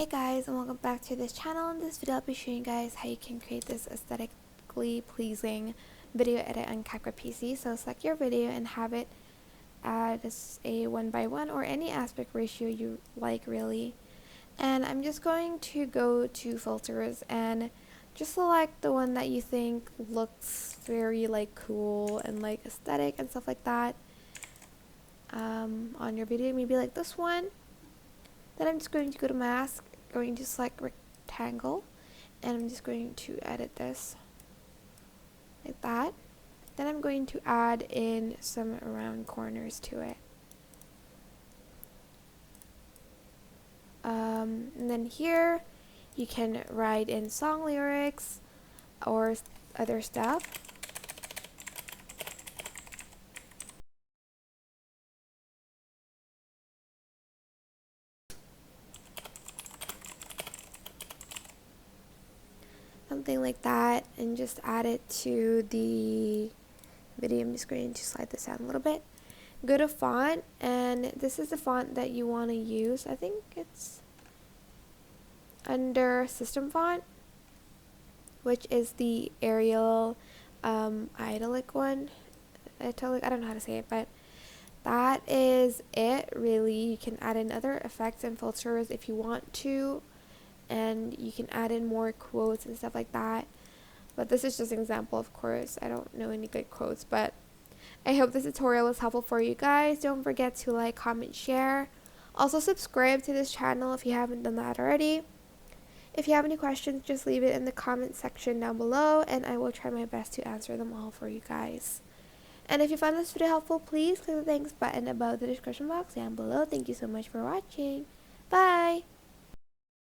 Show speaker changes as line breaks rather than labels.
Hey guys, and welcome back to this channel. In this video I'll be showing you guys how you can create this aesthetically pleasing video edit on CapCut PC. So select your video and have it as a 1:1 or any aspect ratio you like really. And I'm just going to go to filters and just select the one that you think looks very cool and aesthetic and stuff like that on your video. Maybe like this one. Then I'm just going to go to mask, going to select rectangle, and I'm just going to edit this like that. Then I'm going to add in some round corners to it. And then here you can write in song lyrics or other stuff. Something like that, and just add it to the video. I'm just going to slide this down a little bit. Go to font, and this is the font that you want to use. I think it's under system font, which is the Arial Idyllic one. I don't know how to say it, but that is it really. You can add in other effects and filters if you want to, and you can add in more quotes and stuff like that. But this is just an example, of course. I don't know any good quotes, but I hope this tutorial was helpful for you guys. Don't forget to like, comment, share. Also subscribe to this channel if you haven't done that already. If you have any questions, just leave it in the comment section down below, and I will try my best to answer them all for you guys. And if you found this video helpful, please click the thanks button above the description box down below. Thank you so much for watching. Bye!